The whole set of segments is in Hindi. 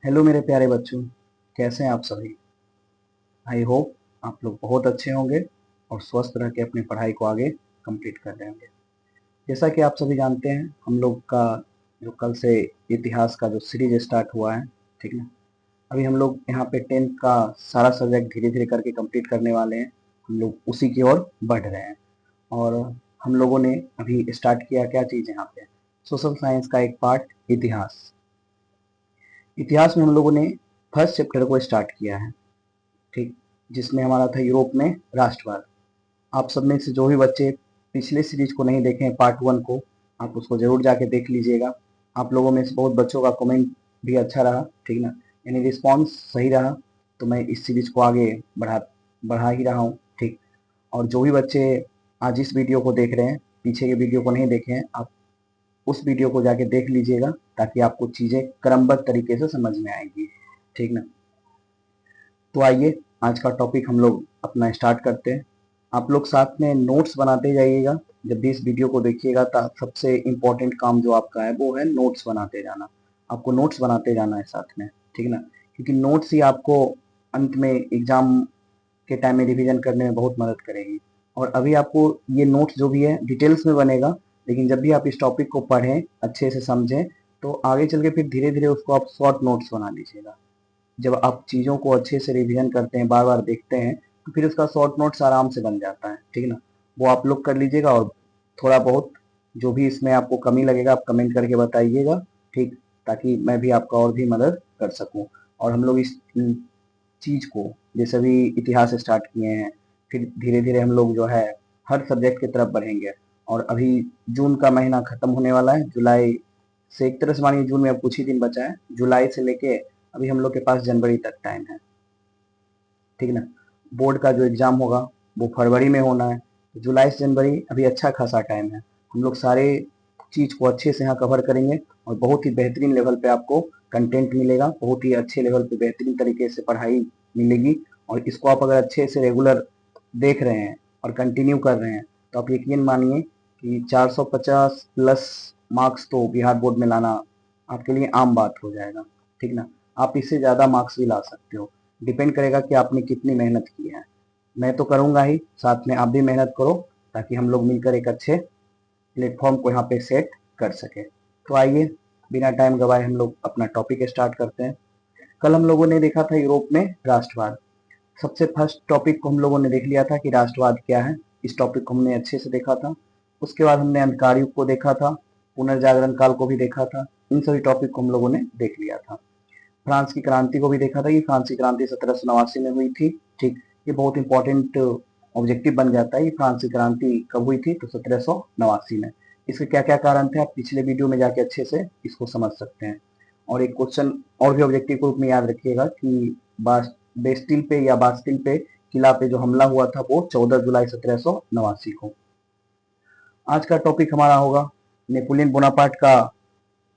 हेलो मेरे प्यारे बच्चों, कैसे हैं आप सभी। आई होप आप लोग बहुत अच्छे होंगे और स्वस्थ रह के अपनी पढ़ाई को आगे कंप्लीट कर रहे होंगे। जैसा कि आप सभी जानते हैं, हम लोग का जो कल से इतिहास का जो सीरीज स्टार्ट हुआ है, ठीक ना। अभी हम लोग यहाँ पे 10th का सारा सब्जेक्ट धीरे धीरे करके कंप्लीट करने वाले हैं। हम लोग उसी की ओर बढ़ रहे हैं। और हम लोगों ने अभी स्टार्ट किया क्या चीज़ यहाँ पे, सोशल साइंस का एक पार्ट इतिहास। इतिहास में हम लोगों ने फर्स्ट चैप्टर को स्टार्ट किया है, ठीक, जिसमें हमारा था यूरोप में राष्ट्रवाद। आप सब में से जो भी बच्चे पिछले सीरीज को नहीं देखे हैं पार्ट 1 को, आप उसको जरूर जाके देख लीजिएगा। आप लोगों में से बहुत बच्चों का कमेंट भी अच्छा रहा, ठीक ना, यानी रिस्पॉन्स सही रहा, तो मैं इस सीरीज को आगे बढ़ा ही रहा हूँ, ठीक। और जो भी बच्चे आज इस वीडियो को देख रहे हैं, पीछे के वीडियो को नहीं देखे हैं, आप उस वीडियो को जाके देख लीजिएगा, ताकि आपको चीज़ें क्रमबद्ध तरीके से समझ में आएंगी, ठीक ना। तो आइए आज का टॉपिक हम लोग अपना स्टार्ट करते हैं। आप लोग साथ में नोट्स बनाते जाइएगा। जब भी इस वीडियो को देखिएगा तो सबसे इम्पोर्टेंट काम जो आपका है वो है नोट्स बनाते जाना। आपको नोट्स बनाते जाना है साथ में, ठीक ना, क्योंकि नोट्स ही आपको अंत में एग्जाम के टाइम में रिवीजन करने में बहुत मदद करेगी। और अभी आपको ये नोट्स जो भी है डिटेल्स में बनेगा, लेकिन जब भी आप इस टॉपिक को पढ़ें, अच्छे से समझें, तो आगे चल के फिर धीरे धीरे उसको आप शॉर्ट नोट्स बना लीजिएगा। जब आप चीज़ों को अच्छे से रिवीजन करते हैं, बार बार देखते हैं, तो फिर उसका शॉर्ट नोट्स आराम से बन जाता है, ठीक ना। वो आप लोग कर लीजिएगा, और थोड़ा बहुत जो भी इसमें आपको कमी लगेगा आप कमेंट करके बताइएगा, ठीक, ताकि मैं भी आपका और भी मदद कर सकूं। और हम लोग इस चीज़ को, जैसे अभी इतिहास स्टार्ट किए हैं, फिर धीरे धीरे हम लोग जो है हर सब्जेक्ट की तरफ बढ़ेंगे। और अभी जून का महीना खत्म होने वाला है, जुलाई से एक तरह से मानिए जून में अब कुछ ही दिन बचा है, जुलाई से लेके अभी हम लोग के पास जनवरी तक टाइम है, ठीक ना। बोर्ड का जो एग्जाम होगा वो फरवरी में होना है, तो जुलाई से जनवरी अभी अच्छा खासा टाइम है। हम लोग सारे चीज़ को अच्छे से यहाँ कवर करेंगे, और बहुत ही बेहतरीन लेवल पे आपको कंटेंट मिलेगा, बहुत ही अच्छे लेवल पे बेहतरीन तरीके से पढ़ाई मिलेगी। और इसको आप अगर अच्छे से रेगुलर देख रहे हैं और कंटिन्यू कर रहे हैं, तो आप यकीन मानिए कि 450 प्लस मार्क्स तो बिहार बोर्ड में लाना आपके लिए आम बात हो जाएगा, ठीक ना। आप इससे ज़्यादा मार्क्स भी ला सकते हो, डिपेंड करेगा कि आपने कितनी मेहनत की है। मैं तो करूँगा ही, साथ में आप भी मेहनत करो, ताकि हम लोग मिलकर एक अच्छे प्लेटफॉर्म को यहाँ पे सेट कर सके। तो आइए बिना टाइम गवाए हम लोग अपना टॉपिक स्टार्ट करते हैं। कल हम लोगों ने देखा था यूरोप में राष्ट्रवाद। सबसे फर्स्ट टॉपिक को हम लोगों ने देख लिया था कि राष्ट्रवाद क्या है। इस टॉपिक को हमने अच्छे से देखा था। उसके बाद हमने अंधकार युग को देखा था, पुनर्जागरण काल को भी देखा था। इन सभी टॉपिक को हम लोगों ने देख लिया था। फ्रांस की क्रांति को भी देखा था कि फ्रांस की क्रांति 1789 में हुई थी, ठीक। ये बहुत इंपॉर्टेंट ऑब्जेक्टिव बन जाता है कि फ्रांस की क्रांति कब हुई थी, तो 1789 में। इसके क्या क्या कारण थे आप पिछले वीडियो में जाके अच्छे से इसको समझ सकते हैं। और एक क्वेश्चन और भी ऑब्जेक्टिव के रूप में याद रखिएगा कि बेस्टिल पे या बास्टिल पे किला पे जो हमला हुआ था वो 14 जुलाई 1789 को। आज का टॉपिक हमारा होगा नेपोलियन बोनापार्ट का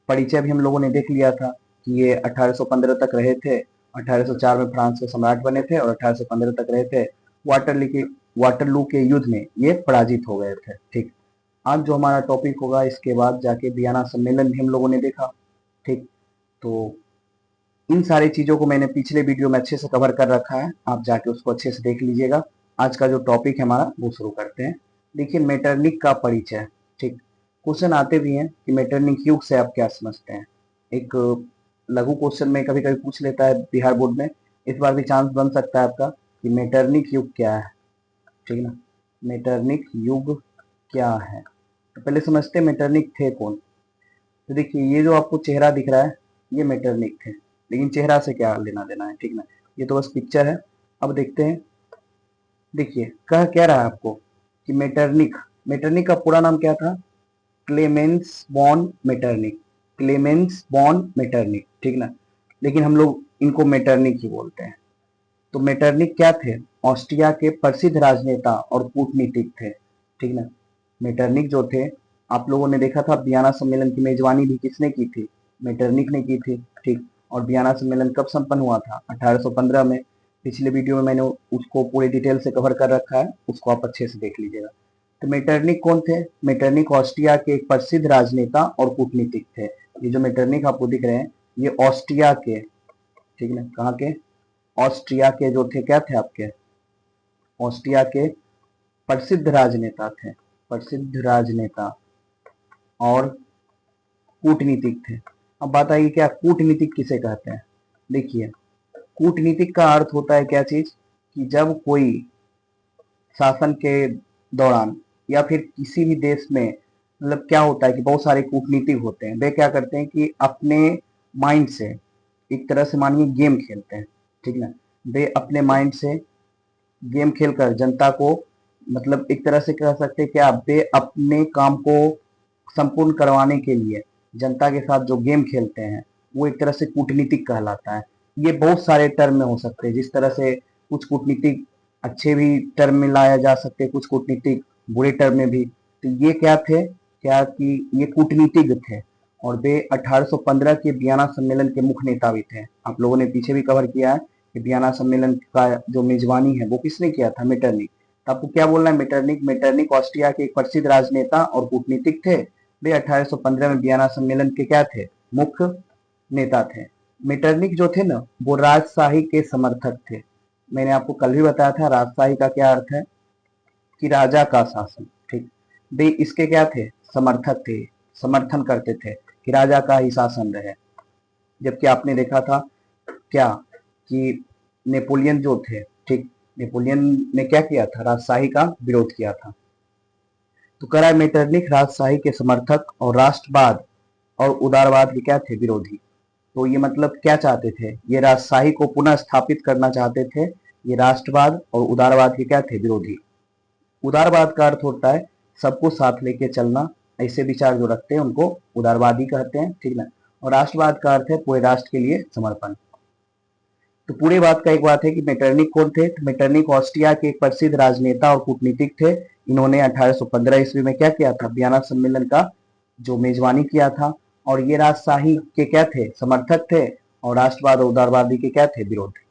परिचय। भी हम लोगों ने देख लिया था कि ये 1815 तक रहे थे, 1804 में फ्रांस के सम्राट बने थे, और 1815 तक रहे थे। वाटरलू के युद्ध में ये पराजित हो गए थे, ठीक। आज जो हमारा टॉपिक होगा, इसके बाद जाके वियना सम्मेलन भी हम लोगों ने देखा, ठीक। तो इन सारी चीजों को मैंने पिछले वीडियो में अच्छे से कवर कर रखा है, आप जाके उसको अच्छे से देख लीजिएगा। आज का जो टॉपिक है हमारा वो शुरू करते हैं। देखिए, मेटरनिक का परिचय, ठीक। क्वेश्चन आते भी हैं कि मेटरनिक युग से आप क्या समझते हैं। एक लघु क्वेश्चन में कभी कभी पूछ लेता है बिहार बोर्ड में, इस बार भी चांस बन सकता है आपका कि मेटरनिक युग क्या है, ठीक ना। मेटरनिक युग क्या है, तो पहले समझते हैं मेटरनिक थे कौन। तो देखिए, ये जो आपको चेहरा दिख रहा है ये मेटरनिक थे, लेकिन चेहरा से क्या लेना देना है, ठीक ना। ये तो बस पिक्चर है। अब देखते हैं। देखिए, कह क्या रहा है आपको कि मेटरनिक, मेटरनिक का पूरा नाम क्या था, क्लेमेंस बॉन मेटरनिक, क्लेमेंस बॉन मेटरनिक, ठीक ना। लेकिन हम लोग इनको मेटरनिक ही बोलते हैं। तो मेटरनिक क्या थे, ऑस्ट्रिया के प्रसिद्ध राजनेता और कूटनीतिक थे, ठीक ना। मेटरनिक जो थे, आप लोगों ने देखा था वियना सम्मेलन की मेजबानी भी किसने की थी, मेटरनिक ने की थी, ठीक। और वियना सम्मेलन कब संपन्न हुआ था, 1815 में। पिछले वीडियो में मैंने उसको पूरी डिटेल से कवर कर रखा है, उसको आप अच्छे से देख लीजिएगा। तो मेटरनिक कौन थे, मेटरनिक ऑस्ट्रिया के एक प्रसिद्ध राजनेता और कूटनीतिक थे। ये जो मेटरनिक आपको दिख रहे हैं ये ऑस्ट्रिया के ठीक है ना। कहाँ के? ऑस्ट्रिया के जो थे, क्या थे आपके? ऑस्ट्रिया के प्रसिद्ध राजनेता थे, प्रसिद्ध राजनेता और कूटनीतिक थे। अब बात आएगी क्या कूटनीतिक किसे कहते हैं। देखिए, कूटनीतिक का अर्थ होता है क्या चीज, कि जब कोई शासन के दौरान या फिर किसी भी देश में, मतलब क्या होता है कि बहुत सारे कूटनीतिक होते हैं, वे क्या करते हैं कि अपने माइंड से, एक तरह से मानिए गेम खेलते हैं, ठीक ना। वे अपने माइंड से गेम खेलकर जनता को, मतलब एक तरह से कह सकते हैं कि वे अपने काम को संपूर्ण करवाने के लिए जनता के साथ जो गेम खेलते हैं वो एक तरह से कूटनीतिक कहलाता है। ये बहुत सारे टर्म में हो सकते हैं, जिस तरह से कुछ कूटनीतिक अच्छे भी टर्म में लाया जा सकते हैं, कुछ कूटनीतिक बुरे टर्म में भी। तो ये क्या थे, क्या कि ये कूटनीतिज्ञ थे और वे 1815 के वियना सम्मेलन के मुख्य नेता भी थे। आप लोगों ने पीछे भी कवर किया है कि वियना सम्मेलन का जो मेजबानी है वो किसने किया था, मेटरनिक। तो आपको क्या बोलना है, मेटरनिक। मेटरनिक ऑस्ट्रिया के एक प्रसिद्ध राजनेता और कूटनीतिक थे। वे 1815 में वियना सम्मेलन के क्या थे, मुख्य नेता थे। मेटरनिक जो थे ना वो राजशाही के समर्थक थे। मैंने आपको कल भी बताया था राजशाही का क्या अर्थ है, कि राजा का शासन, ठीक। वे इसके क्या थे, समर्थक थे, समर्थन करते थे कि राजा का ही शासन रहे। जबकि आपने देखा था क्या कि नेपोलियन जो थे, ठीक, नेपोलियन ने क्या किया था, राजशाही का विरोध किया था। तो कह रहा है मेटरनिक राजशाही के समर्थक और राष्ट्रवाद और उदारवाद के क्या थे, विरोधी। तो ये मतलब क्या चाहते थे, ये राजशाही को पुनः स्थापित करना चाहते थे। ये राष्ट्रवाद और उदारवाद के क्या थे, विरोधी। उदारवाद का अर्थ होता है सबको साथ लेके चलना, ऐसे विचार जो रखते हैं उनको उदारवादी कहते हैं, ठीक ना। और राष्ट्रवाद का अर्थ है पूरे राष्ट्र के लिए समर्पण। तो पूरी बात का एक बात है कि मेटरनिक कौन थे, तो मेटरनिक ऑस्ट्रिया के एक प्रसिद्ध राजनेता और कूटनीतिक थे। इन्होंने 1815 ईस्वी में क्या किया था, वियना सम्मेलन का जो मेजबानी किया था। और ये राजशाही के क्या थे, समर्थक थे, और राष्ट्रवाद और उदारवादी के क्या थे, विरोधी।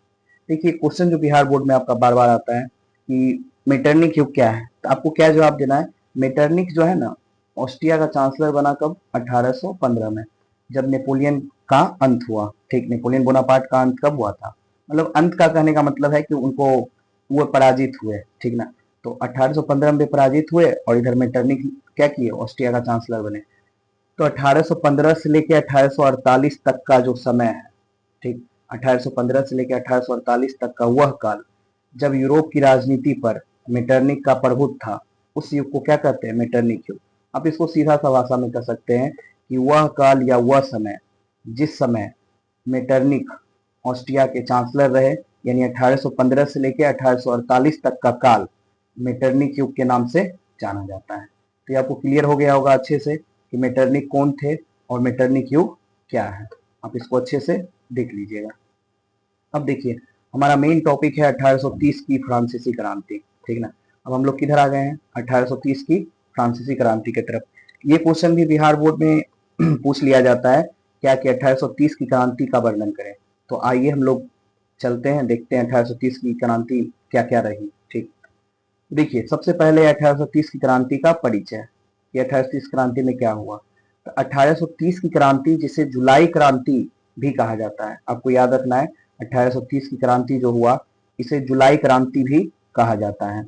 देखिए क्वेश्चन जो बिहार बोर्ड में आपका बार बार आता है कि मेटरनिक युग क्या है, तो आपको क्या जवाब देना है। मेटरनिक जो है ना, ऑस्ट्रिया का चांसलर बना कब, 1815 में, जब नेपोलियन का अंत हुआ, ठीक। नेपोलियन बोनापार्ट का अंत कब हुआ था, मतलब अंत का कहने का मतलब है कि उनको वो पराजित हुए, ठीक ना। तो 1815 में पराजित हुए और इधर मेटरनिक क्या किए, ऑस्ट्रिया का चांसलर बने। तो 1815 से लेकर 1848 तक का जो समय है, ठीक, 1815 से लेकर 1848 तक का वह काल जब यूरोप की राजनीति पर मेटरनिक का प्रभुत्व था, उस युग को क्या कहते हैं, मेटरनिक युग। आप इसको सीधा सा भाषा में कह सकते हैं कि वह काल या वह समय जिस समय मेटरनिक ऑस्ट्रिया के चांसलर रहे, यानी 1815 से लेकर 1848 तक का काल मेटरनिक युग के नाम से जाना जाता है। तो ये आपको क्लियर हो गया होगा अच्छे से कि मेटरनिक कौन थे और मेटरनिक युग क्या है। आप इसको अच्छे से देख लीजिएगा। अब देखिए हमारा मेन टॉपिक है 1830 की फ्रांसीसी क्रांति, ठीक ना। अब हम लोग किधर आ गए हैं, 1830 की फ्रांसीसी क्रांति की तरफ। ये क्वेश्चन भी बिहार बोर्ड में पूछ लिया जाता है क्या कि 1830 की क्रांति का वर्णन करें। तो आइए हम लोग चलते हैं, देखते हैं 1830 की क्रांति क्या क्या रही, ठीक। देखिए सबसे पहले 1830 की क्रांति का परिचय, कि 1830 क्रांति में क्या हुआ। तो 1830 की क्रांति जिसे जुलाई क्रांति भी कहा जाता है, आपको याद रखना है 1830 की क्रांति जो हुआ इसे जुलाई क्रांति भी कहा जाता है।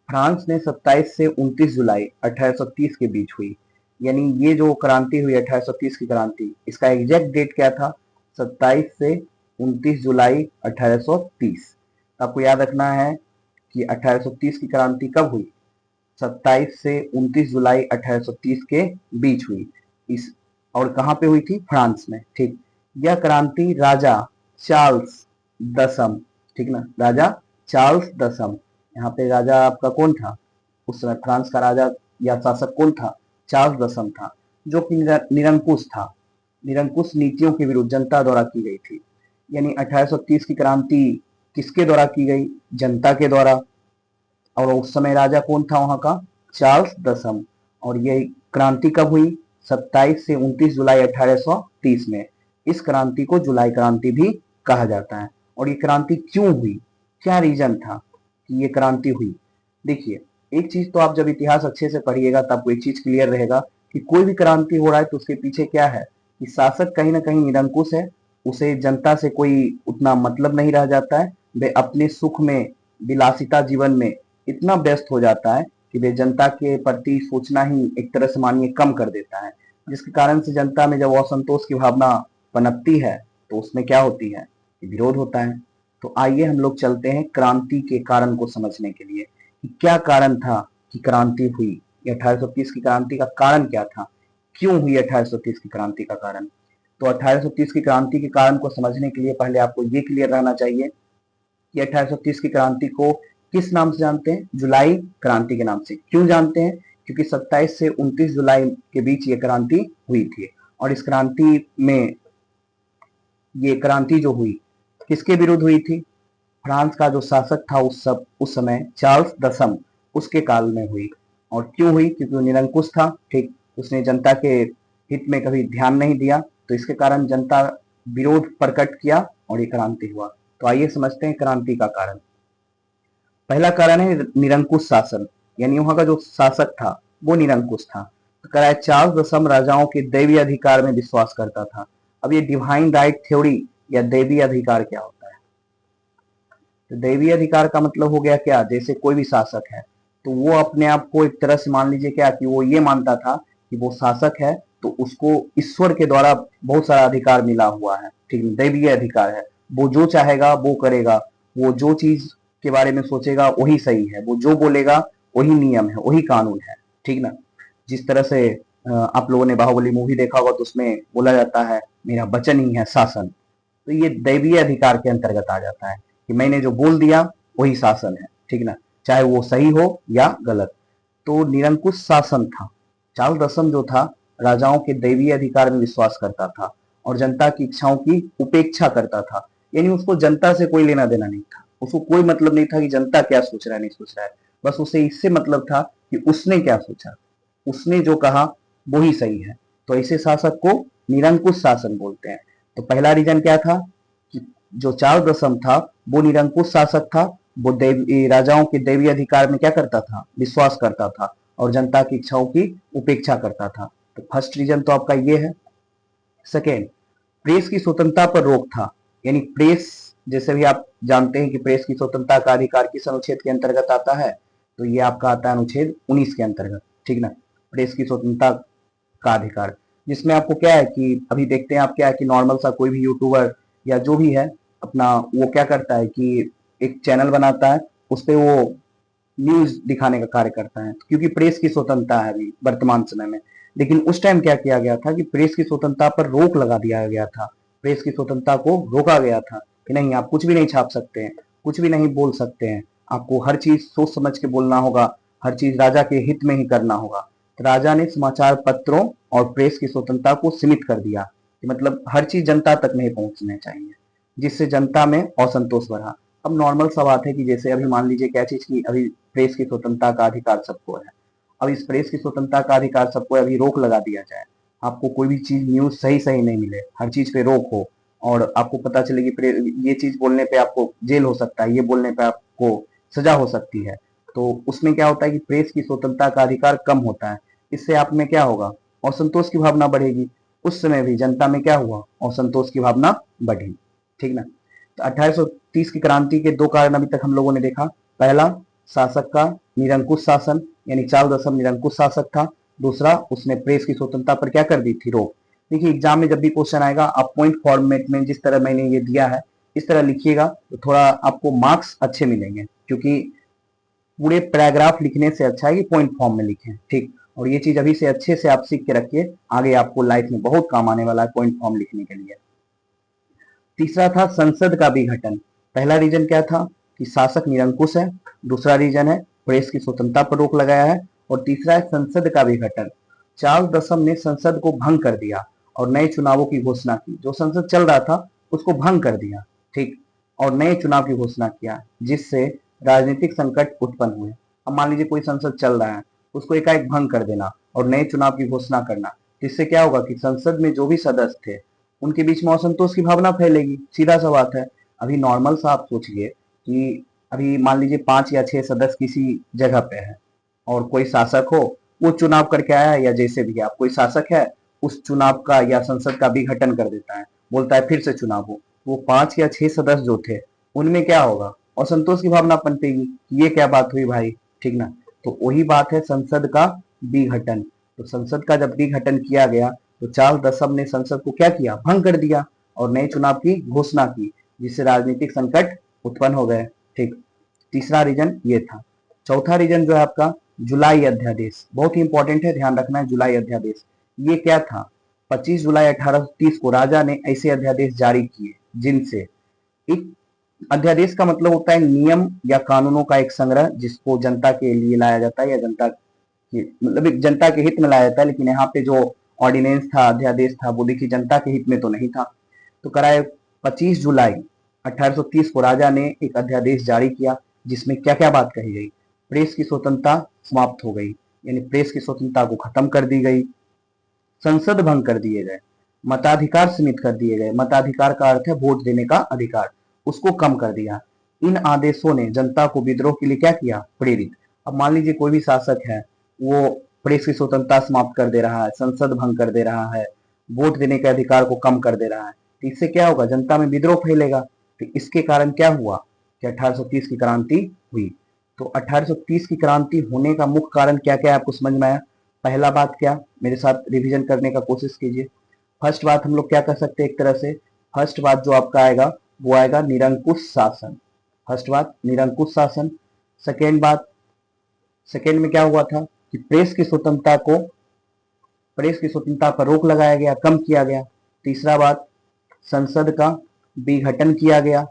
फ्रांस में 27 से 29 जुलाई 1830 के बीच हुई। यानी ये जो क्रांति हुई 1830 की क्रांति, इसका एग्जैक्ट डेट क्या था, 27 से 29 जुलाई 1830। आपको याद रखना है कि 1830 की क्रांति कब हुई, 27 से 29 जुलाई 1830 के बीच हुई। इस और कहाँ पे हुई थी, फ्रांस में, ठीक। यह क्रांति राजा चार्ल्स दसम, ठीक ना, राजा चार्ल्स दसम, यहाँ पे राजा आपका कौन था, उस समय फ्रांस का राजा या शासक कौन था, चार्ल्स दसम था, जो कि निरंकुश था, निरंकुश नीतियों के विरुद्ध जनता द्वारा की गई थी। यानी 1830 की क्रांति किसके द्वारा की गई, जनता के द्वारा। और उस समय राजा कौन था वहां का, चार्ल्स दसम। और ये क्रांति कब हुई, 27 से 29 जुलाई 1830 में। इस क्रांति को जुलाई क्रांति भी कहा जाता है। और ये क्रांति क्यों हुई, क्या रीजन था कि ये क्रांति हुई। देखिए एक चीज तो आप जब इतिहास अच्छे से पढ़िएगा तब आपको एक चीज क्लियर रहेगा कि कोई भी क्रांति हो रहा है तो उसके पीछे क्या है, कि शासक कहीं ना कहीं निरंकुश है उसे जनता से कोई उतना मतलब नहीं रह जाता है। वे अपने सुख में, विलासिता जीवन में इतना व्यस्त हो जाता है कि वे जनता के प्रति सोचना ही एक तरह से मानिए कम कर देता है, जिसके कारण से जनता में जब असंतोष की भावना पनपती है तो उसमें क्या होती है, विरोध होता है। तो आइए हम लोग चलते हैं क्रांति के कारण को समझने के लिए कि क्या कारण था कि क्रांति हुई। 1830 की क्रांति का कारण क्या था, क्यों हुई 1830 की क्रांति का कारण। तो 1830 की क्रांति के कारण को समझने के लिए पहले आपको ये क्लियर रहना चाहिए कि 1830 की क्रांति को किस नाम से जानते हैं, जुलाई क्रांति के नाम से। क्यों जानते हैं, क्योंकि 27 से 29 जुलाई के बीच ये क्रांति हुई थी। और इस क्रांति में, ये क्रांति जो हुई किसके विरुद्ध हुई थी, फ्रांस का जो शासक था उस समय चार्ल्स दसम, उसके काल में हुई। और क्यों हुई, क्योंकि वो निरंकुश था, ठीक, उसने जनता के हित में कभी ध्यान नहीं दिया, तो इसके कारण जनता विरोध प्रकट किया और ये क्रांति हुआ। तो आइए समझते हैं क्रांति का कारण। पहला कारण है निरंकुश शासन, यानी वहां का जो शासक था वो निरंकुश था। तो कह रहा है चार्ल्स दसम राजाओं के दैवीय अधिकार में विश्वास करता था। अब ये डिवाइन राइट थ्योरी या दैवीय अधिकार क्या होता है, तो दैवीय अधिकार का मतलब हो गया क्या, जैसे कोई भी शासक है तो वो अपने आप को एक तरह से मान लीजिए क्या कि वो ये मानता था कि वो शासक है तो उसको ईश्वर के द्वारा बहुत सारा अधिकार मिला हुआ है, ठीक है, दैवीय अधिकार है। वो जो चाहेगा वो करेगा, वो जो चीज के बारे में सोचेगा वही सही है, वो जो बोलेगा वही नियम है, वही कानून है, ठीक ना। जिस तरह से आप लोगों ने बाहुबली मूवी देखा होगा तो उसमें बोला जाता है मेरा वचन ही है शासन। तो ये दैवीय अधिकार के अंतर्गत आ जाता है कि मैंने जो बोल दिया वही शासन है, ठीक ना, चाहे वो सही हो या गलत। तो निरंकुश शासन था। चार्ल्स दसम जो था राजाओं के दैवीय अधिकार में विश्वास करता था और जनता की इच्छाओं की उपेक्षा करता था, यानी उसको जनता से कोई लेना देना नहीं था, उसको कोई मतलब नहीं था कि जनता क्या सोच रहा है नहीं सोच रहा है, बस उसे इससे मतलब था कि उसने क्या सोचा, उसने जो कहा वो ही सही है। तो ऐसे शासक को निरंकुश शासन बोलते हैं। तो पहला रीजन क्या था कि जो चार्ल्स दसम था वो निरंकुश शासक था, वो राजाओं के दैवीय अधिकार में क्या करता था, विश्वास करता था और जनता की इच्छाओं की उपेक्षा करता था। तो फर्स्ट रीजन तो आपका ये है। सेकेंड, प्रेस की स्वतंत्रता पर रोक था, यानी प्रेस, जैसे भी आप जानते हैं कि प्रेस की स्वतंत्रता का अधिकार किस अनुच्छेद के अंतर्गत आता है, तो ये आपका आता है अनुच्छेद 19 के अंतर्गत, ठीक ना। प्रेस की स्वतंत्रता का अधिकार, जिसमें आपको क्या है कि अभी देखते हैं आप क्या है कि नॉर्मल सा कोई भी यूट्यूबर या जो भी है अपना, वो क्या करता है कि एक चैनल बनाता है, उस पर वो न्यूज दिखाने का कार्य करता है, क्योंकि प्रेस की स्वतंत्रता है अभी वर्तमान समय में। लेकिन उस टाइम क्या किया गया था कि प्रेस की स्वतंत्रता पर रोक लगा दिया गया था, प्रेस की स्वतंत्रता को रोका गया था कि नहीं आप कुछ भी नहीं छाप सकते हैं, कुछ भी नहीं बोल सकते हैं, आपको हर चीज सोच समझ के बोलना होगा, हर चीज राजा के हित में ही करना होगा। तो राजा ने समाचार पत्रों और प्रेस की स्वतंत्रता को सीमित कर दिया कि मतलब हर चीज जनता तक नहीं पहुंचना चाहिए, जिससे जनता में असंतोष बढ़ा। अब नॉर्मल सा बात है कि जैसे अभी मान लीजिए क्या चीज की अभी प्रेस की स्वतंत्रता का अधिकार सबको है, अब इस प्रेस की स्वतंत्रता का अधिकार सबको अभी रोक लगा दिया जाए, आपको कोई भी चीज न्यूज सही सही नहीं मिले, हर चीज पे रोक हो और आपको पता चले कि ये चीज बोलने पे आपको जेल हो सकता है, ये बोलने पे आपको सजा हो सकती है, तो उसमें क्या होता है कि प्रेस की स्वतंत्रता का अधिकार कम होता है। इससे आप में क्या होगा, असंतोष की भावना बढ़ेगी। उस समय भी जनता में क्या हुआ, असंतोष की भावना बढ़ी, ठीक ना। तो 1830 की क्रांति के दो कारण अभी तक हम लोगों ने देखा। पहला, शासक का निरंकुश शासन, यानी चार्ल्स दसम निरंकुश शासक था। दूसरा, उसने प्रेस की स्वतंत्रता पर क्या कर दी थी, रोक। देखिए एग्जाम में जब भी क्वेश्चन आएगा आप पॉइंट फॉर्मेट में जिस तरह मैंने ये दिया है इस तरह लिखिएगा तो थोड़ा आपको मार्क्स अच्छे मिलेंगे, क्योंकि पूरे पैराग्राफ लिखने से अच्छा है कि पॉइंट फॉर्म में लिखें, ठीक। और ये चीज अभी से अच्छे से आप सीख के रखिए, आगे आपको लाइफ में बहुत काम आने वाला है पॉइंट फॉर्म लिखने के लिए। तीसरा था संसद का विघटन। पहला रीजन क्या था कि शासक निरंकुश है, दूसरा रीजन है प्रेस की स्वतंत्रता पर रोक लगाया है, और तीसरा है संसद का विघटन। चार्ल्स दसम ने संसद को भंग कर दिया और नए चुनावों की घोषणा की, जो संसद चल रहा था उसको भंग कर दिया, ठीक, और नए चुनाव की घोषणा किया, जिससे राजनीतिक संकट उत्पन्न हुए। अब मान लीजिए कोई संसद चल रहा है, उसको एकाएक भंग कर देना और नए चुनाव की घोषणा करना, इससे क्या होगा कि संसद में जो भी सदस्य थे उनके बीच में असंतोष की भावना फैलेगी, सीधा सा बात है। अभी नॉर्मल सा आप सोचिए कि अभी मान लीजिए 5 या 6 सदस्य किसी जगह पे है और कोई शासक हो, वो चुनाव करके आया है या जैसे भी है, आप कोई शासक है उस चुनाव का या संसद का विघटन कर देता है, बोलता है फिर से चुनाव हो, वो 5 या 6 सदस्य जो थे उनमें क्या होगा, असंतोष की भावना पनपेगी कि ये क्या बात हुई भाई, ठीक ना। तो वही बात है संसद का विघटन। तो संसद का जब विघटन किया गया तो चार्ल्स दसम ने संसद को क्या किया, भंग कर दिया और नए चुनाव की घोषणा की, जिससे राजनीतिक संकट उत्पन्न हो गए। ठीक, तीसरा रीजन ये था। चौथा रीजन जो है आपका जुलाई अध्यादेश, बहुत ही इंपॉर्टेंट है, ध्यान रखना है। जुलाई अध्यादेश ये क्या था, 25 जुलाई 1830 को राजा ने ऐसे अध्यादेश जारी किए जिनसे, एक अध्यादेश का मतलब होता है नियम या कानूनों का एक संग्रह जिसको जनता के लिए लाया जाता है या जनता की मतलब एक जनता के हित में लाया जाता है। लेकिन यहाँ पे जो ऑर्डिनेंस था, अध्यादेश था, वो देखिए जनता के हित में तो नहीं था। तो कराए 25 जुलाई 1830 को राजा ने एक अध्यादेश जारी किया जिसमें क्या क्या बात कही गई, प्रेस की स्वतंत्रता समाप्त हो गई, यानी प्रेस की स्वतंत्रता को खत्म कर दी गई, संसद भंग कर दिए गए, मताधिकार सीमित कर दिए गए। मताधिकार का अर्थ है वोट देने का अधिकार, उसको कम कर दिया। इन आदेशों ने जनता को विद्रोह के लिए क्या किया, प्रेरित। अब मान लीजिए कोई भी शासक है, वो प्रेस की स्वतंत्रता समाप्त कर दे रहा है, संसद भंग कर दे रहा है, वोट देने के अधिकार को कम कर दे रहा है, तो इससे क्या होगा, जनता में विद्रोह फैलेगा। तो इसके कारण क्या हुआ कि 1830 की क्रांति हुई। तो 1830 की क्रांति होने का मुख्य कारण क्या क्या है आपको समझ में आया। पहला बात क्या, मेरे साथ रिवीजन करने का कोशिश कीजिए। फर्स्ट बात हम लोग क्या कर सकते हैं, एक तरह से फर्स्ट बात जो आपका आएगा वो आएगा निरंकुश शासन। फर्स्ट बात निरंकुश शासन। सेकेंड बात, सेकेंड में क्या हुआ था कि प्रेस की स्वतंत्रता पर रोक लगाया गया, कम किया गया। तीसरा बात, संसद का विघटन किया गया।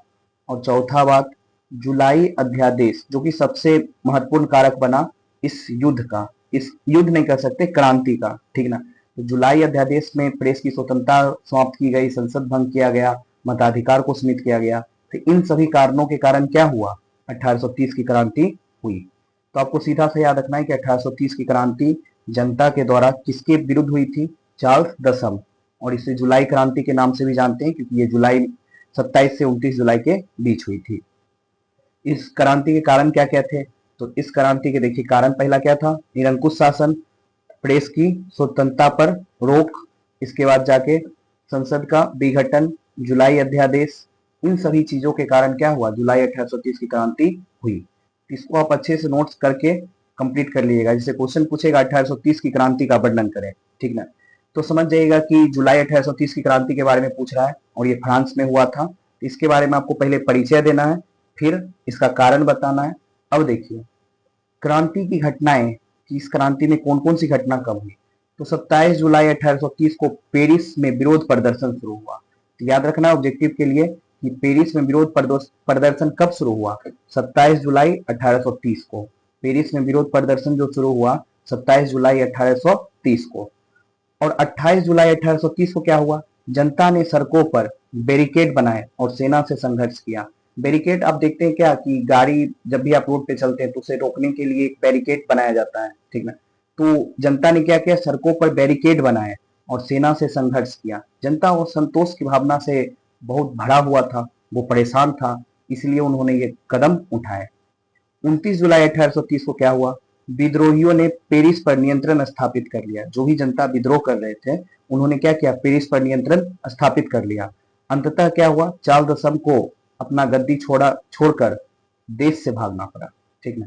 और चौथा बात, जुलाई अध्यादेश जो कि सबसे महत्वपूर्ण कारक बना इस युद्ध का, इस युद्ध नहीं कर सकते, क्रांति का, ठीक ना। तो जुलाई अध्यादेश में प्रेस की स्वतंत्रता समाप्त की गई, संसद भंग किया गया, मताधिकार को सीमित किया गया। तो इन सभी कारणों के कारण क्या हुआ, 1830 की क्रांति हुई। तो आपको सीधा से याद रखना है कि 1830 की क्रांति जनता के द्वारा किसके विरुद्ध हुई थी, चार्ल्स दसम। और इसे जुलाई क्रांति के नाम से भी जानते हैं क्योंकि ये जुलाई 27 से 29 जुलाई के बीच हुई थी। इस क्रांति के कारण क्या क्या थे, तो इस क्रांति के देखिए कारण पहला क्या था, निरंकुश शासन, प्रेस की स्वतंत्रता पर रोक, इसके बाद जाके संसद का विघटन, जुलाई अध्यादेश। इन सभी चीजों के कारण क्या हुआ, जुलाई 1830 की क्रांति हुई। इसको आप अच्छे से नोट्स करके कंप्लीट कर लीजिएगा। जैसे क्वेश्चन पूछेगा 1830 की क्रांति का वर्णन करें, ठीक ना, तो समझ जाइएगा कि जुलाई 1830 की क्रांति के बारे में पूछ रहा है और ये फ्रांस में हुआ था। इसके बारे में आपको पहले परिचय देना है, फिर इसका कारण बताना है। अब देखिए क्रांति की घटनाएं कि इस क्रांति में कौन कौन सी घटना कब हुई। तो 27 जुलाई 1830 को पेरिस में विरोध प्रदर्शन शुरू हुआ। तो याद रखना ऑब्जेक्टिव के लिए कि पेरिस में विरोध प्रदर्शन कब शुरू हुआ, 27 जुलाई 1830 को। पेरिस में विरोध प्रदर्शन जो शुरू हुआ 27 जुलाई 1830 को। और 28 जुलाई 1830 को क्या हुआ, जनता ने सड़कों पर बैरिकेड बनाए और सेना से संघर्ष किया। बैरिकेड आप देखते हैं क्या कि गाड़ी जब भी आप रोड पे चलते हैं तो उसे रोकने के लिए एक बैरिकेड बनाया जाता है, ठीक ना। तो जनता ने क्या किया, सड़कों पर बैरिकेड बनाए और सेना से संघर्ष किया। जनता वो संतोष की भावना से बहुत भरा हुआ था, वो परेशान था, इसलिए उन्होंने ये कदम उठाए। 29 जुलाई 1830 को क्या हुआ, विद्रोहियों ने पेरिस पर नियंत्रण स्थापित कर लिया। जो भी जनता विद्रोह कर रहे थे उन्होंने क्या किया, पेरिस पर नियंत्रण स्थापित कर लिया। अंततः क्या हुआ, चार्ल्स दसम को अपना गद्दी छोड़कर देश से भागना पड़ा, ठीक ना।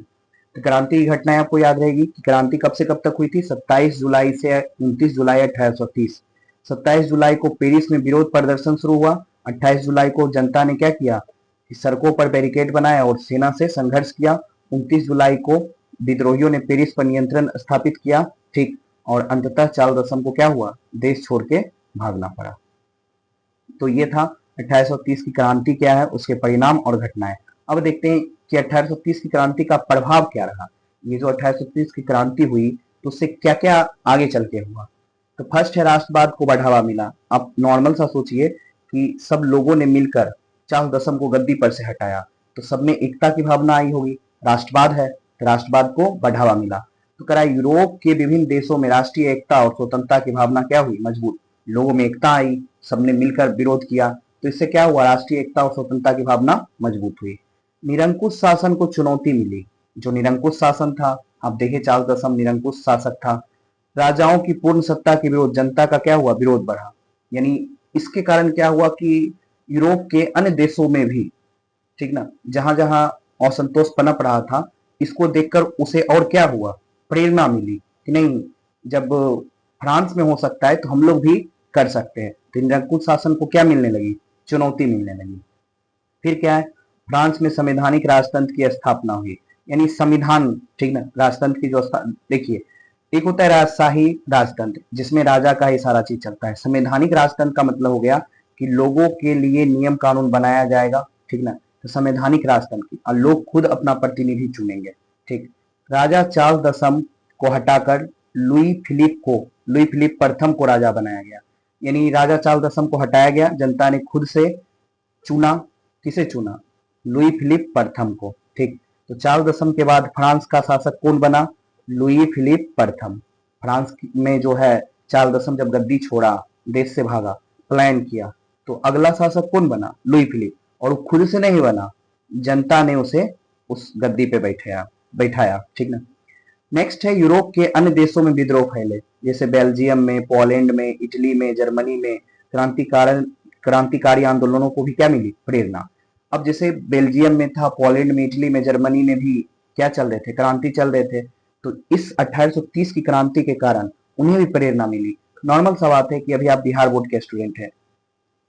तो क्रांति की घटनाएं आपको याद रहेगी कि क्रांति कब से कब तक हुई थी, 27 जुलाई से 29 जुलाई 1830। 27 जुलाई को पेरिस में विरोध प्रदर्शन शुरू हुआ। 28 जुलाई को जनता ने क्या किया, सड़कों पर बैरिकेड बनाया और सेना से संघर्ष किया। 29 जुलाई को विद्रोहियों ने पेरिस पर नियंत्रण स्थापित किया, ठीक। और अंततः चार्ल्स दसम को क्या हुआ, देश छोड़ के भागना पड़ा। तो ये था 1830 की क्रांति क्या है, उसके परिणाम और घटनाएं। अब देखते हैं कि 1830 की क्रांति का प्रभाव क्या रहा। ये जो 1830 की क्रांति हुई तो उससे क्या क्या आगे चल के हुआ। तो फर्स्ट है राष्ट्रवाद को बढ़ावा मिला। आप नॉर्मल सा सोचिए कि सब लोगों ने मिलकर चार्ल्स दसम को गद्दी पर से हटाया तो सब में एकता की भावना आई होगी, राष्ट्रवाद है तो राष्ट्रवाद को बढ़ावा मिला। तो करा यूरोप के विभिन्न देशों में राष्ट्रीय एकता और स्वतंत्रता की भावना क्या हुई, मजबूत, लोगों में एकता आई, सबने मिलकर विरोध किया। तो इससे क्या हुआ, राष्ट्रीय एकता और स्वतंत्रता की भावना मजबूत हुई। निरंकुश शासन को चुनौती मिली। जो निरंकुश शासन था, आप देखें चार्ल्स दसम निरंकुश शासक था। राजाओं की पूर्ण सत्ता के विरोध जनता का क्या हुआ, विरोध बढ़ा। यानी इसके कारण क्या हुआ कि यूरोप के अन्य देशों में भी, ठीक ना, जहां जहां असंतोष पनप रहा था, इसको देखकर उसे और क्या हुआ, प्रेरणा मिली कि नहीं, जब फ्रांस में हो सकता है तो हम लोग भी कर सकते हैं। तो निरंकुश शासन को क्या मिलने लगी, चुनौती मिलने लगी। फिर क्या है, फ्रांस में संवैधानिक राजतंत्र की स्थापना हुई, यानी संविधान, ठीक ना, राजतंत्र की जो देखिए, एक होता है राजशाही राजतंत्र जिसमें राजा का ही सारा चीज चलता है। संवैधानिक राजतंत्र का मतलब हो गया कि लोगों के लिए नियम कानून बनाया जाएगा, ठीक ना, तो संवैधानिक राजतंत्र की, और लोग खुद अपना प्रतिनिधि चुनेंगे, ठीक। राजा चार्ल्स दसम को हटाकर लुई फिलिप प्रथम को राजा बनाया गया, यानी राजा चार्ल्स दसम को हटाया गया, जनता ने खुद से चुना। किसे चुना, लुई फिलिप प्रथम को, ठीक। तो चार्ल्स दसम के बाद फ्रांस का शासक कौन बना, लुई फिलिप प्रथम। फ्रांस में जो है चार्ल्स दसम जब गद्दी छोड़ा, देश से भागा, प्लान किया, तो अगला शासक कौन बना, लुई फिलिप। और वो खुद से नहीं बना, जनता ने उसे उस गद्दी पे बैठाया बैठाया, ठीक ना। नेक्स्ट है, यूरोप के अन्य देशों में विद्रोह फैले, जैसे बेल्जियम में, पोलैंड में, इटली में, जर्मनी में क्रांतिकारी आंदोलनों को भी क्या मिली, प्रेरणा। अब जैसे बेल्जियम में था, पोलैंड में, इटली में, जर्मनी में भी क्या चल रहे थे, क्रांति चल रहे थे। तो इस 1830 की क्रांति के कारण उन्हें भी प्रेरणा मिली। नॉर्मल सा बात है कि अभी आप बिहार बोर्ड के स्टूडेंट हैं,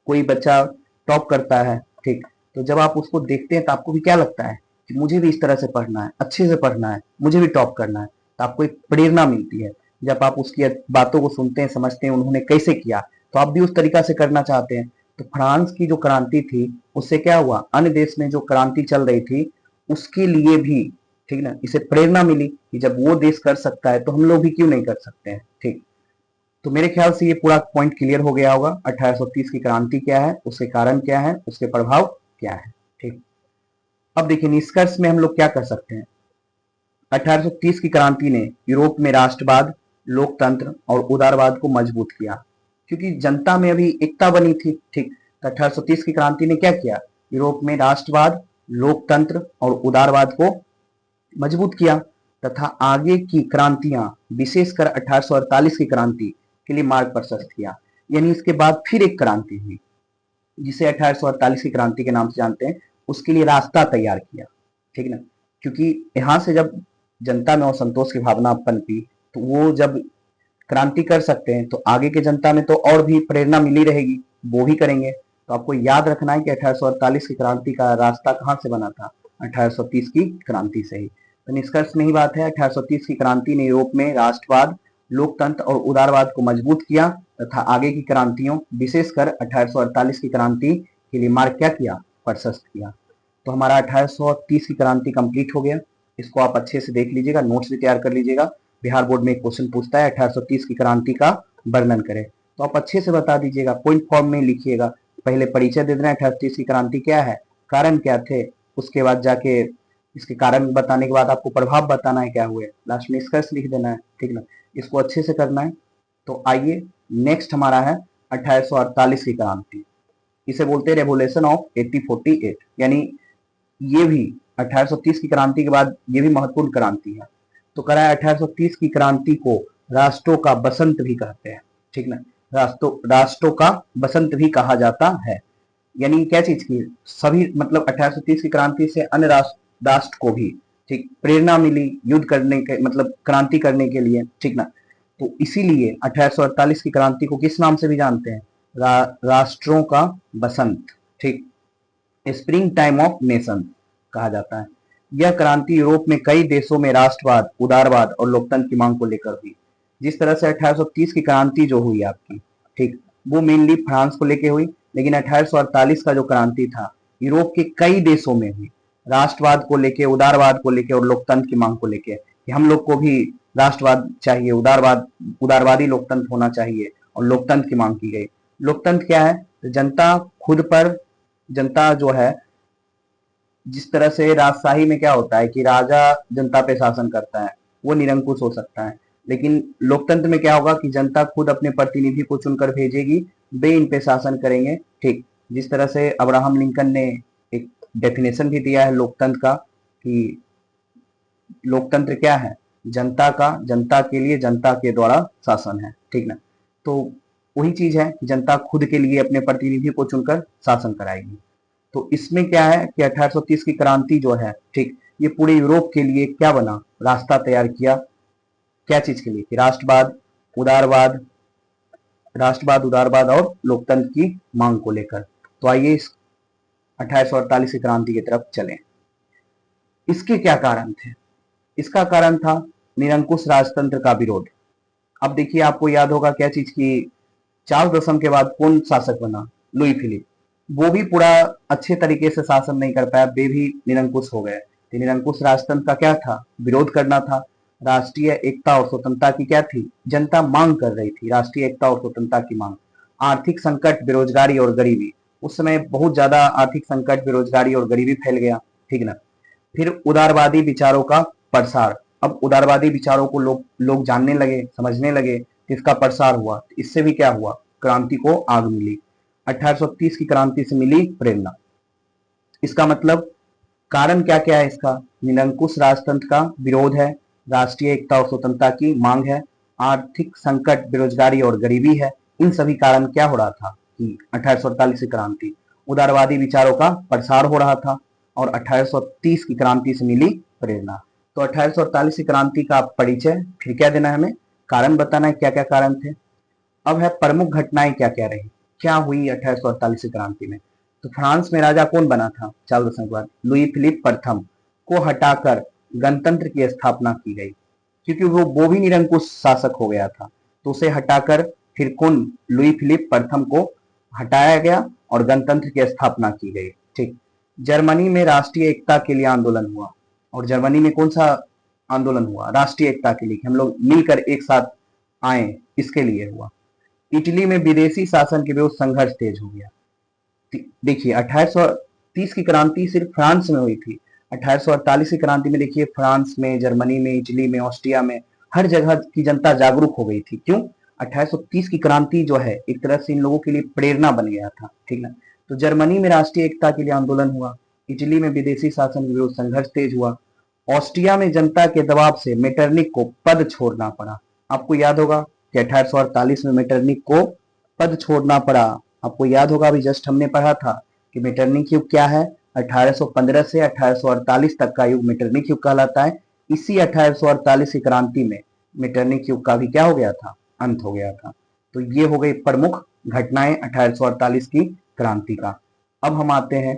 कोई बच्चा टॉप करता है, ठीक, तो जब आप उसको देखते हैं तो आपको भी क्या लगता है कि मुझे भी इस तरह से पढ़ना है, अच्छे से पढ़ना है, मुझे भी टॉप करना है, तो आपको एक प्रेरणा मिलती है। जब आप उसकी बातों को सुनते हैं, समझते हैं उन्होंने कैसे किया, तो आप भी उस तरीका से करना चाहते हैं। तो फ्रांस की जो क्रांति थी, उससे क्या हुआ, अन्य देश में जो क्रांति चल रही थी उसके लिए भी, ठीक ना, इसे प्रेरणा मिली कि जब वो देश कर सकता है तो हम लोग भी क्यों नहीं कर सकते हैं, ठीक। तो मेरे ख्याल से ये पूरा पॉइंट क्लियर हो गया होगा। 1830 की क्रांति क्या है, उसके कारण क्या है, उसके प्रभाव क्या है, ठीक। अब देखिए निष्कर्ष में हम लोग क्या कर सकते हैं। 1830 की क्रांति ने यूरोप में राष्ट्रवाद, लोकतंत्र और उदारवाद को मजबूत किया, क्योंकि जनता में अभी एकता बनी थी, ठीक। तो 1830 की क्रांति ने क्या किया, यूरोप में राष्ट्रवाद, लोकतंत्र और उदारवाद को मजबूत किया, तथा आगे की क्रांतियां, विशेषकर 1848 की क्रांति के लिए मार्ग प्रशस्त किया। यानी इसके बाद फिर एक क्रांति हुई जिसे 1848 की क्रांति के नाम से जानते हैं, उसके लिए रास्ता तैयार किया, ठीक ना। क्योंकि यहां से जब जनता में असंतोष की भावना पनपी, तो वो जब क्रांति कर सकते हैं तो आगे के जनता में तो और भी प्रेरणा मिली रहेगी, वो भी करेंगे। तो आपको याद रखना है कि 1848 की क्रांति का रास्ता कहां से बना था, 1830 की क्रांति से ही। तो निष्कर्ष में ही बात है, 1830 की क्रांति ने यूरोप में राष्ट्रवाद, लोकतंत्र और उदारवाद को मजबूत किया, तथा आगे की क्रांतियों, विशेषकर 1848 की क्रांति के लिए मार्ग क्या किया, प्रशस्त किया। तो हमारा 1830 की क्रांति कंप्लीट हो गया। इसको आप अच्छे से देख लीजिएगा, नोट्स भी तैयार कर लीजिएगा। बिहार बोर्ड में एक क्वेश्चन पूछता है 1830 की क्रांति का वर्णन करें, तो आप अच्छे से बता दीजिएगा, पॉइंट फॉर्म में लिखिएगा। पहले परिचय दे देना 1830 की क्रांति क्या है, कारण क्या थे, उसके बाद जाके इसके कारण बताने के बाद आपको प्रभाव बताना है क्या हुए, लास्ट में निष्कर्ष लिख देना है, ठीक ना। इसको अच्छे से करना है। तो आइए नेक्स्ट हमारा है 1848 की क्रांति। इसे बोलते हैं रेवोल्यूशन ऑफ 1848, यानी ये भी 1830 की क्रांति के बाद ये भी महत्वपूर्ण क्रांति है। तो करा है 1830 की क्रांति को राष्ट्रों का बसंत भी कहते हैं, ठीक ना। राष्ट्रों का बसंत भी कहा जाता है। यानी क्या चीज की, सभी मतलब 1830 की क्रांति से अन्य राष्ट्र को भी, ठीक, प्रेरणा मिली युद्ध करने के, मतलब क्रांति करने के लिए, ठीक ना। तो इसीलिए 1848 की क्रांति को किस नाम से भी जानते हैं, राष्ट्रों का बसंत, ठीक, स्प्रिंग टाइम ऑफ नेशन कहा जाता है। यह क्रांति यूरोप में कई देशों में राष्ट्रवाद, उदारवाद और लोकतंत्र की मांग को लेकर हुई। जिस तरह से 1830 की क्रांति जो हुई आपकी, ठीक, वो मेनली फ्रांस को लेकर हुई, लेकिन 1848 का जो क्रांति था यूरोप के कई देशों में हुई, राष्ट्रवाद को लेके, उदारवाद को लेके और लोकतंत्र की मांग को लेके, कि हम लोग को भी राष्ट्रवाद चाहिए, उदारवादी लोकतंत्र होना चाहिए, और लोकतंत्र की मांग की गई। लोकतंत्र क्या है, जनता खुद पर, जनता जो है, जिस तरह से राजशाही में क्या होता है कि राजा जनता पे शासन करता है, वो निरंकुश हो सकता है, लेकिन लोकतंत्र में क्या होगा कि जनता खुद अपने प्रतिनिधि को चुनकर भेजेगी, वे इन पे शासन करेंगे, ठीक। जिस तरह से अब्राहम लिंकन ने एक डेफिनेशन भी दिया है लोकतंत्र का, कि लोकतंत्र क्या है, जनता का, जनता के लिए, जनता के द्वारा शासन है, ठीक ना। तो वही चीज है कि जनता खुद के लिए अपने प्रतिनिधि को चुनकर शासन कराएगी। तो इसमें क्या है कि 1830 की क्रांति जो है, ठीक, ये पूरे यूरोप के लिए क्या बना, रास्ता तैयार किया। क्या चीज के लिए कि उदारवाद राष्ट्रवाद, उदारवाद और लोकतंत्र की मांग को लेकर। तो आइए इस 1848 की क्रांति की तरफ चलें। इसके क्या कारण थे? इसका कारण था निरंकुश राजतंत्र का विरोध। अब देखिए, आपको याद होगा क्या चीज की, चार्ल्स दशम के बाद कौन शासक बना? Louis Philippe. वो भी पूरा अच्छे तरीके से शासन नहीं कर पाया, वे भी निरंकुश हो गए। तो निरंकुश राजतंत्र का क्या था? विरोध करना था। राष्ट्रीय एकता और स्वतंत्रता की क्या थी? जनता मांग कर रही थी, राष्ट्रीय एकता और स्वतंत्रता की मांग। आर्थिक संकट, बेरोजगारी और गरीबी। उस समय बहुत ज्यादा आर्थिक संकट, बेरोजगारी और गरीबी फैल गया, ठीक ना। फिर उदारवादी विचारों का प्रसार। अब उदारवादी विचारों को लोग जानने लगे, समझने लगे, इसका प्रसार हुआ। इससे भी क्या हुआ? क्रांति को आग मिली। 1830 की क्रांति से मिली प्रेरणा। इसका मतलब कारण क्या क्या है इसका? निरंकुश राजतंत्र का विरोध है, राष्ट्रीय एकता और स्वतंत्रता की मांग है, आर्थिक संकट, बेरोजगारी और गरीबी है। इन सभी कारण क्या हो रहा था कि 1848 की क्रांति, उदारवादी विचारों का प्रसार हो रहा था और 1830 की क्रांति से मिली प्रेरणा। तो 1848 की क्रांति का परिचय फिर क्या देना है हमें? कारण बताना है, क्या क्या कारण थे। अब है प्रमुख घटनाएं क्या क्या रही, क्या हुई 1848 की क्रांति में। तो फ्रांस में राजा कौन बना था चार्ल्स दशम के बाद? लुई फिलिप प्रथम को हटाकर गणतंत्र की स्थापना की गई, क्योंकि वो भी निरंकुश शासक हो गया था। तो उसे हटाकर फिर कौन? लुई फिलिप प्रथम को हटाया गया और गणतंत्र की स्थापना की गई, ठीक। जर्मनी में राष्ट्रीय एकता के लिए आंदोलन हुआ। और जर्मनी में कौन सा आंदोलन हुआ? राष्ट्रीय एकता के लिए, हम लोग मिलकर एक साथ आए, इसके लिए हुआ। इटली में विदेशी शासन के विरुद्ध संघर्ष तेज हो गया। देखिए, 1830 की क्रांति सिर्फ फ्रांस में हुई थी। 1848 की क्रांति में देखिए, फ्रांस में, जर्मनी में, इटली में, ऑस्ट्रिया में, हर जगह की जनता जागरूक हो गई थी। क्यों? 1830 की क्रांति जो है एक तरह से इन लोगों के लिए प्रेरणा बन गया था, ठीक ना। तो जर्मनी में राष्ट्रीय एकता के लिए आंदोलन हुआ, इटली में विदेशी शासन के विरुद्ध संघर्ष तेज हुआ, ऑस्ट्रिया में जनता के दबाव से मेटरनिक को पद छोड़ना पड़ा। आपको याद होगा कि 1848 में मेटरनिक को पद छोड़ना पड़ा। आपको याद होगा, अभी जस्ट हमने पढ़ा था कि मेटरनिक युग क्या है। 1815 से 1848 तक का युग मेटरनिक युग कहलाता है। इसी 1848 की क्रांति में मेटरनिक युग का भी क्या हो गया था? अंत हो गया था। तो ये हो गई प्रमुख घटनाएं 1848 की क्रांति का। अब हम आते हैं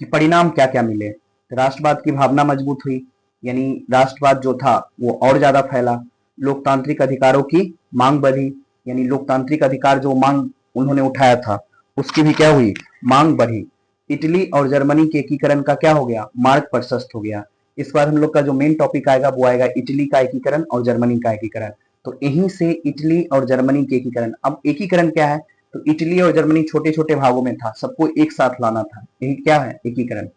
कि परिणाम क्या क्या मिले। राष्ट्रवाद की भावना मजबूत हुई, यानी राष्ट्रवाद जो था वो और ज्यादा फैला। लोकतांत्रिक अधिकारों की मांग बढ़ी, यानी लोकतांत्रिक अधिकार जो मांग उन्होंने उठाया था उसकी भी क्या हुई? मांग बढ़ी। इटली और जर्मनी के एकीकरण का क्या हो गया? मार्ग प्रशस्त हो गया। इस बार हम लोग का जो मेन टॉपिक आएगा वो आएगा इटली का एकीकरण और जर्मनी का एकीकरण। तो यहीं से इटली और जर्मनी के एकीकरण। अब एकीकरण क्या है? तो इटली और जर्मनी छोटे छोटे भागों में था, सबको एक साथ लाना था, यही क्या है? एकीकरण।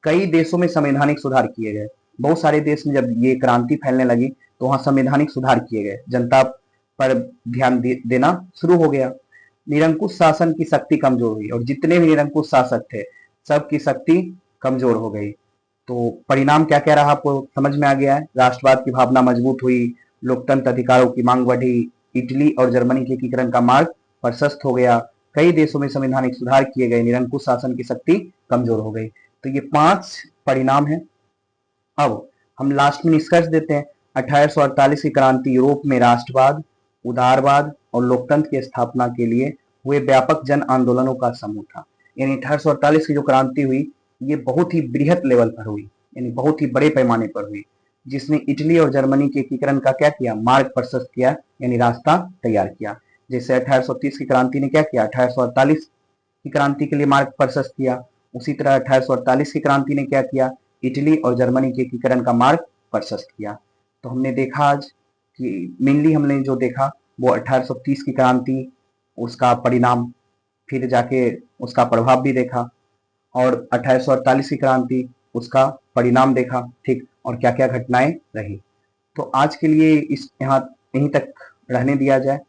कई देशों में संवैधानिक सुधार किए गए। बहुत सारे देश में जब ये क्रांति फैलने लगी तो वहां संवैधानिक सुधार किए गए, जनता पर ध्यान देना शुरू हो गया। निरंकुश शासन की शक्ति कमजोर हुई और जितने भी निरंकुश शासक थे सबकी शक्ति कमजोर हो गई। तो परिणाम क्या क्या रहा आपको समझ में आ गया है। राष्ट्रवाद की भावना मजबूत हुई, लोकतंत्र अधिकारों की मांग बढ़ी, इटली और जर्मनी के एकीकरण का मार्ग प्रशस्त हो गया, कई देशों में संवैधानिक सुधार किए गए, निरंकुश शासन की शक्ति कमजोर हो गई। तो ये 5 परिणाम है। अब हम लास्ट में निष्कर्ष देते हैं। 1848 की क्रांति यूरोप में राष्ट्रवाद, उदारवाद और लोकतंत्र की स्थापना के लिए हुए व्यापक जन आंदोलनों का समूह था। यानी 1848 की जो क्रांति हुई ये बहुत ही बृहत लेवल पर हुई, यानी बहुत ही बड़े पैमाने पर हुई, जिसने इटली और जर्मनी के एकीकरण का क्या किया? मार्ग प्रशस्त किया, यानी रास्ता तैयार किया। जैसे 1830 की क्रांति ने क्या किया? 1848 की क्रांति के लिए मार्ग प्रशस्त किया। उसी तरह 1848 की क्रांति ने क्या किया? इटली और जर्मनी के एकीकरण का मार्ग प्रशस्त किया। तो हमने देखा आज कि मेनली हमने जो देखा वो 1830 की क्रांति, उसका परिणाम, फिर जाके उसका प्रभाव भी देखा, और 1848 की क्रांति, उसका परिणाम देखा, ठीक, और क्या क्या घटनाएं रही। तो आज के लिए इस यहाँ यहीं तक रहने दिया जाए।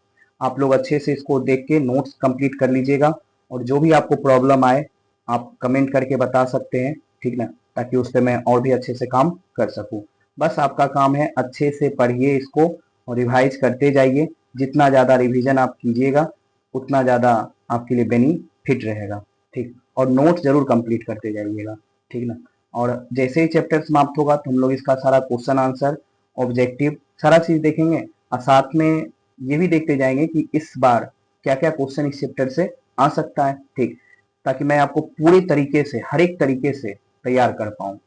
आप लोग अच्छे से इसको देख के नोट्स कंप्लीट कर लीजिएगा, और जो भी आपको प्रॉब्लम आए आप कमेंट करके बता सकते हैं, ठीक ना, ताकि उस पर मैं और भी अच्छे से काम कर सकूं। बस आपका काम है अच्छे से पढ़िए इसको और रिवाइज करते जाइए। जितना ज़्यादा रिवीजन आप कीजिएगा उतना ज़्यादा आपके लिए बेनिफिट रहेगा। ठीक, और नोट्स जरूर कंप्लीट करते जाइएगा। ठीक ना। और जैसे ही चैप्टर समाप्त होगा तो हम लोग इसका सारा क्वेश्चन आंसर, ऑब्जेक्टिव, सारा चीज देखेंगे और साथ में ये भी देखते जाएंगे कि इस बार क्या क्या क्वेश्चन इस चैप्टर से आ सकता है। ठीक, ताकि मैं आपको पूरी तरीके से, हर एक तरीके से तैयार कर पाऊँ।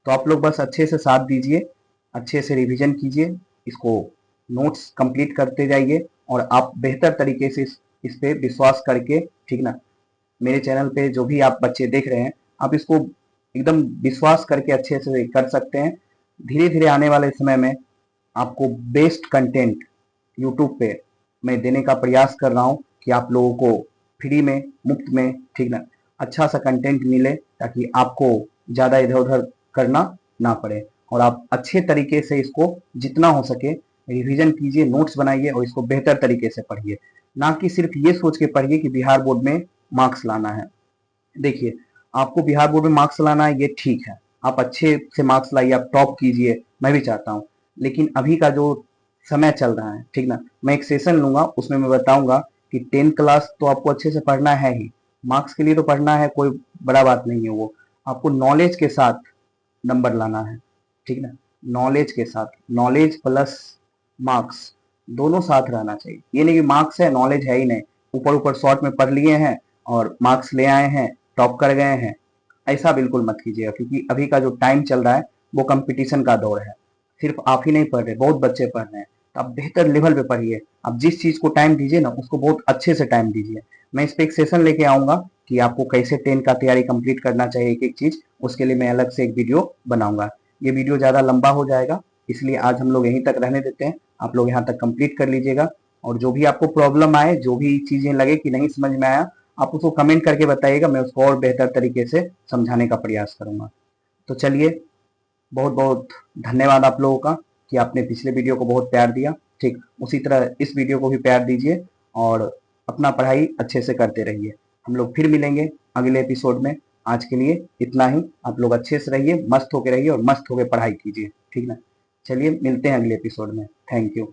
तो आप लोग बस अच्छे से साथ दीजिए, अच्छे से रिवीजन कीजिए, इसको नोट्स कंप्लीट करते जाइए और आप बेहतर तरीके से इस पे विश्वास करके, ठीक ना, मेरे चैनल पे जो भी आप बच्चे देख रहे हैं, आप इसको एकदम विश्वास करके अच्छे से कर सकते हैं। धीरे धीरे आने वाले समय में आपको बेस्ट कंटेंट यूट्यूब पे मैं देने का प्रयास कर रहा हूँ कि आप लोगों को फ्री में, मुफ्त में, ठीक ना, अच्छा सा कंटेंट मिले ताकि आपको ज़्यादा इधर उधर करना ना पड़े और आप अच्छे तरीके से इसको जितना हो सके रिवीजन कीजिए, नोट्स बनाइए और इसको बेहतर तरीके से पढ़िए। ना कि सिर्फ ये सोच के पढ़िए कि बिहार बोर्ड में मार्क्स लाना है। देखिए, आपको बिहार बोर्ड में मार्क्स लाना है, ये ठीक है, आप अच्छे से मार्क्स लाइए, आप टॉप कीजिए, मैं भी चाहता हूँ। लेकिन अभी का जो समय चल रहा है, ठीक ना, मैं एक सेशन लूंगा, उसमें मैं बताऊंगा कि 10th क्लास तो आपको अच्छे से पढ़ना है ही, मार्क्स के लिए तो पढ़ना है, कोई बड़ा बात नहीं है वो, आपको नॉलेज के साथ नंबर लाना है। ठीक ना, नॉलेज के साथ, नॉलेज प्लस मार्क्स दोनों साथ रहना चाहिए। ये नहीं कि मार्क्स है नॉलेज है ही नहीं, ऊपर ऊपर शॉर्ट में पढ़ लिए हैं और मार्क्स ले आए हैं, टॉप कर गए हैं। ऐसा बिल्कुल मत कीजिएगा, क्योंकि अभी का जो टाइम चल रहा है वो कंपटीशन का दौर है। सिर्फ आप ही नहीं पढ़ रहे, बहुत बच्चे पढ़ रहे हैं, तो आप बेहतर लेवल पे पढ़िए। आप जिस चीज को टाइम दीजिए ना, उसको बहुत अच्छे से टाइम दीजिए। मैं इस पे एक सेशन लेके आऊंगा कि आपको कैसे 10 का तैयारी कंप्लीट करना चाहिए, एक एक चीज, उसके लिए मैं अलग से एक वीडियो बनाऊंगा। ये वीडियो ज्यादा लंबा हो जाएगा, इसलिए आज हम लोग यहीं तक रहने देते हैं। आप लोग यहाँ तक कंप्लीट कर लीजिएगा और जो भी आपको प्रॉब्लम आए, जो भी चीजें लगे कि नहीं समझ में आया, आप उसको कमेंट करके बताइएगा, मैं उसको और बेहतर तरीके से समझाने का प्रयास करूंगा। तो चलिए, बहुत बहुत धन्यवाद आप लोगों का कि आपने पिछले वीडियो को बहुत प्यार दिया। ठीक, उसी तरह इस वीडियो को भी प्यार दीजिए और अपना पढ़ाई अच्छे से करते रहिए। हम लोग फिर मिलेंगे अगले एपिसोड में। आज के लिए इतना ही। आप लोग अच्छे से रहिए, मस्त होके रहिए और मस्त होके पढ़ाई कीजिए। ठीक ना, चलिए मिलते हैं अगले एपिसोड में। Thank you.